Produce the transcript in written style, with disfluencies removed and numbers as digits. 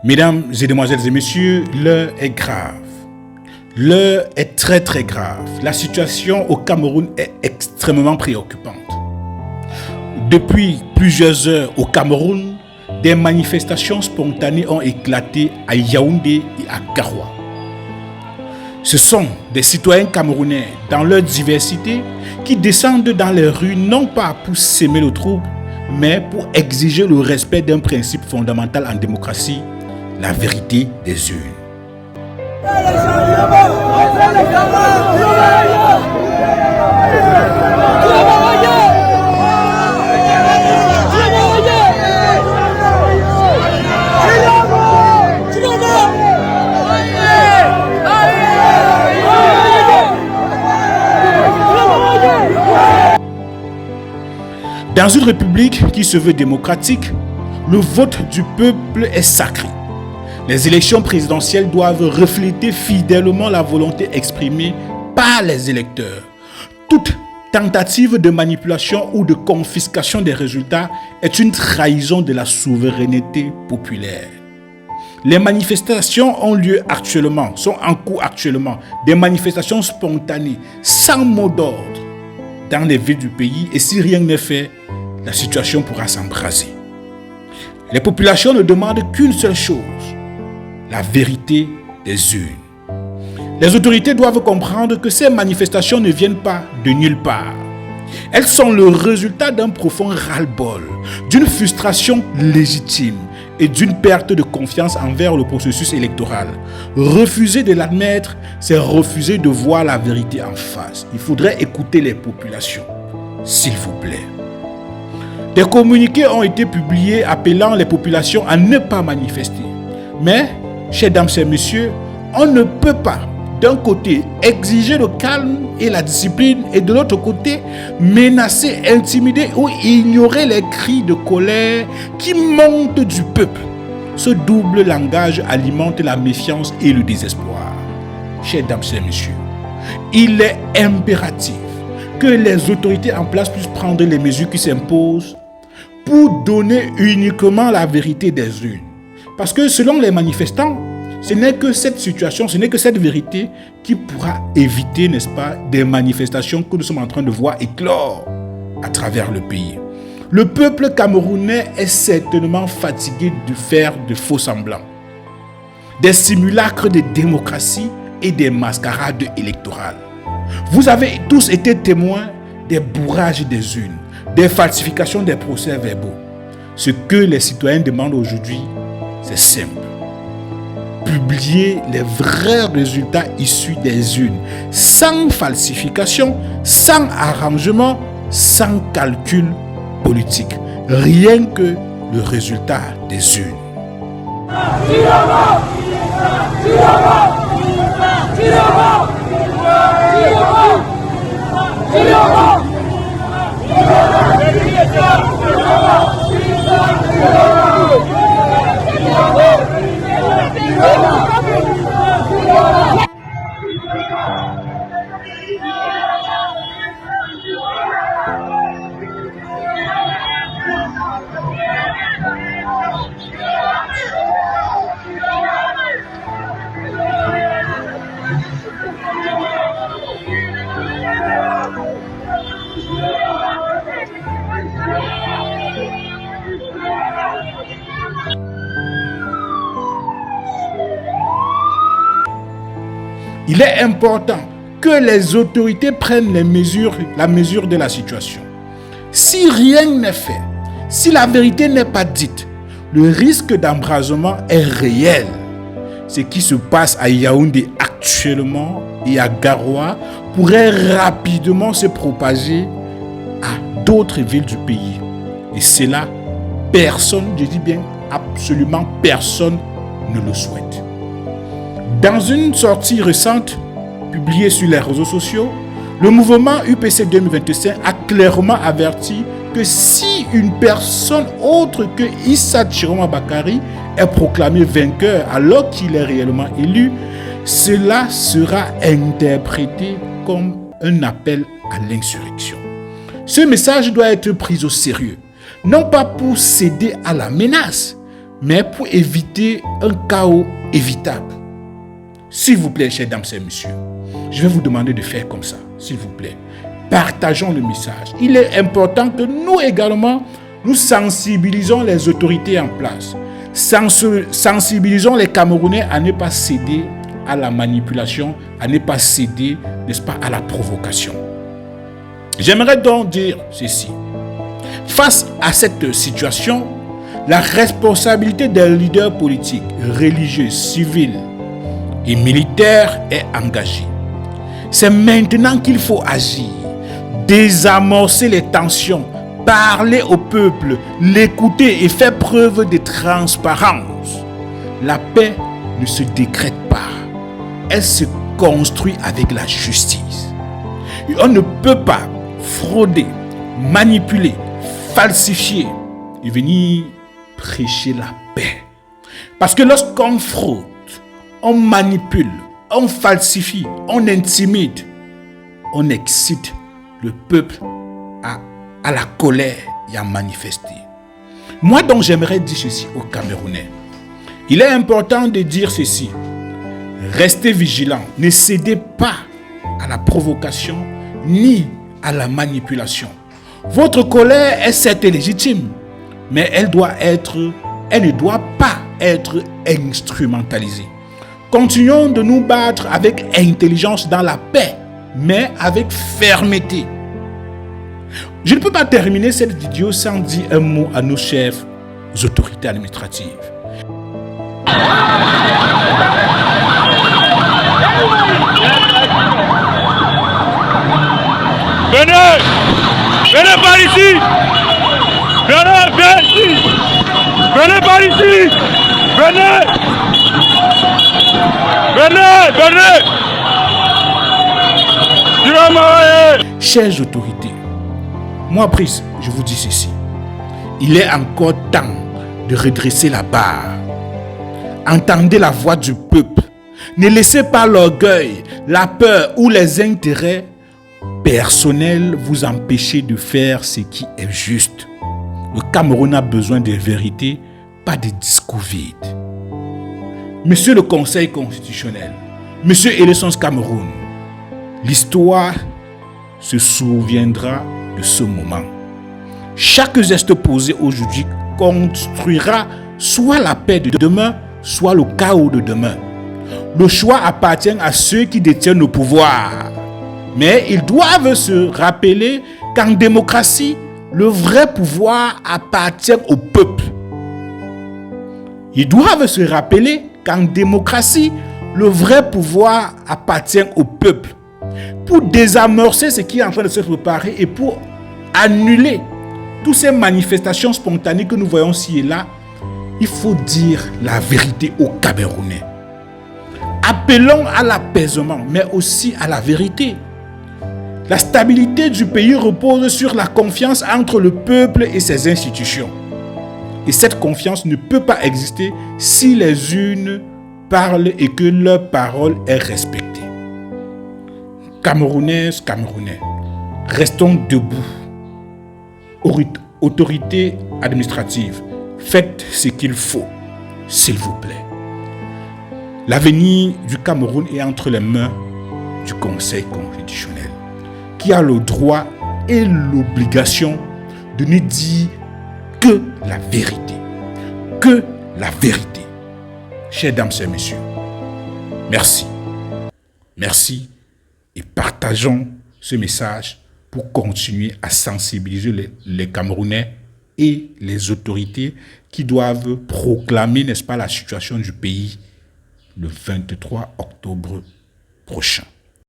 Mesdames et demoiselles et messieurs, l'heure est grave. L'heure est très très grave. La situation au Cameroun est extrêmement préoccupante. Depuis plusieurs heures au Cameroun, des manifestations spontanées ont éclaté à Yaoundé et à Garoua. Ce sont des citoyens camerounais dans leur diversité qui descendent dans les rues non pas pour s'aimer le trouble, mais pour exiger le respect d'un principe fondamental en démocratie, la vérité des urnes. Dans une république qui se veut démocratique, le vote du peuple est sacré. Les élections présidentielles doivent refléter fidèlement la volonté exprimée par les électeurs. Toute tentative de manipulation ou de confiscation des résultats est une trahison de la souveraineté populaire. Les manifestations sont en cours actuellement, des manifestations spontanées, sans mot d'ordre, dans les villes du pays, et si rien n'est fait, la situation pourra s'embraser. Les populations ne demandent qu'une seule chose, la vérité des urnes. Les autorités doivent comprendre que ces manifestations ne viennent pas de nulle part. Elles sont le résultat d'un profond ras-le-bol, d'une frustration légitime et d'une perte de confiance envers le processus électoral. Refuser de l'admettre, c'est refuser de voir la vérité en face. Il faudrait écouter les populations, s'il vous plaît. Des communiqués ont été publiés appelant les populations à ne pas manifester. Mais, chers dames et messieurs, on ne peut pas, d'un côté, exiger le calme et la discipline et de l'autre côté, menacer, intimider ou ignorer les cris de colère qui montent du peuple. Ce double langage alimente la méfiance et le désespoir. Chers dames et messieurs, il est impératif que les autorités en place puissent prendre les mesures qui s'imposent pour donner uniquement la vérité des urnes. Parce que selon les manifestants, ce n'est que cette situation, ce n'est que cette vérité qui pourra éviter, n'est-ce pas, des manifestations que nous sommes en train de voir éclore à travers le pays. Le peuple camerounais est certainement fatigué de faire de faux semblants, des simulacres de démocratie et des mascarades électorales. Vous avez tous été témoins des bourrages des urnes, des falsifications des procès-verbaux. Ce que les citoyens demandent aujourd'hui, c'est simple. Publier les vrais résultats issus des urnes, sans falsification, sans arrangement, sans calcul politique. Rien que le résultat des urnes. Il est important que les autorités prennent la mesure de la situation. Si rien n'est fait, si la vérité n'est pas dite, le risque d'embrasement est réel. Ce qui se passe à Yaoundé actuellement et à Garoua pourrait rapidement se propager à d'autres villes du pays. Et cela, personne, je dis bien absolument personne ne le souhaite. Dans une sortie récente, publiée sur les réseaux sociaux, le mouvement UPC 2025 a clairement averti que si une personne autre que Issa Chiroma Bakari est proclamé vainqueur alors qu'il est réellement élu, cela sera interprété comme un appel à l'insurrection. Ce message doit être pris au sérieux, non pas pour céder à la menace, mais pour éviter un chaos évitable. S'il vous plaît, chers dames et messieurs, je vais vous demander de faire comme ça, s'il vous plaît. Partageons le message. Il est important que nous également, nous sensibilisons les autorités en place. Sensibilisons les Camerounais à ne pas céder à la manipulation, à ne pas céder, n'est-ce pas, à la provocation. J'aimerais donc dire ceci. Face à cette situation, la responsabilité des leaders politiques, religieux, civils et militaires est engagée. C'est maintenant qu'il faut agir, désamorcer les tensions, parler au peuple, l'écouter et faire preuve de transparence. La paix ne se décrète pas, elle se construit avec la justice. Et on ne peut pas frauder, manipuler, falsifier et venir prêcher la paix. Parce que lorsqu'on fraude, on manipule, on falsifie, on intimide, on excite le peuple à la colère et à manifester. Moi donc j'aimerais dire ceci aux Camerounais. Il est important de dire ceci. Restez vigilants, ne cédez pas à la provocation ni à la manipulation. Votre colère est certes légitime, mais elle ne doit pas être instrumentalisée. Continuons de nous battre avec intelligence dans la paix, mais avec fermeté. Je ne peux pas terminer cette vidéo sans dire un mot à nos chefs autorités administratives. Venez! Venez par ici! Venez ici! Venez par ici! Venez! Chères autorités, moi, Brice, je vous dis ceci. Il est encore temps de redresser la barre. Entendez la voix du peuple. Ne laissez pas l'orgueil, la peur ou les intérêts personnels vous empêcher de faire ce qui est juste. Le Cameroun a besoin de vérité, pas de discours vides. Monsieur le Conseil constitutionnel, Monsieur Élections Cameroun, l'histoire se souviendra de ce moment. Chaque geste posé aujourd'hui construira soit la paix de demain, soit le chaos de demain. Le choix appartient à ceux qui détiennent le pouvoir. Mais ils doivent se rappeler qu'en démocratie, le vrai pouvoir appartient au peuple. Ils doivent se rappeler qu'en démocratie, le vrai pouvoir appartient au peuple. Pour désamorcer ce qui est en train de se préparer et pour annuler toutes ces manifestations spontanées que nous voyons ci et là, il faut dire la vérité aux Camerounais. Appelons à l'apaisement, mais aussi à la vérité. La stabilité du pays repose sur la confiance entre le peuple et ses institutions. Et cette confiance ne peut pas exister si les unes parlent et que leur parole est respectée. Camerounaises, Camerounais, restons debout. Autorité administrative, faites ce qu'il faut, s'il vous plaît. L'avenir du Cameroun est entre les mains du Conseil constitutionnel, qui a le droit et l'obligation de ne dire que la vérité. Que la vérité. Chers dames et messieurs, merci. Merci et partageons ce message pour continuer à sensibiliser les Camerounais et les autorités qui doivent proclamer, n'est-ce pas, la situation du pays le 23 octobre prochain.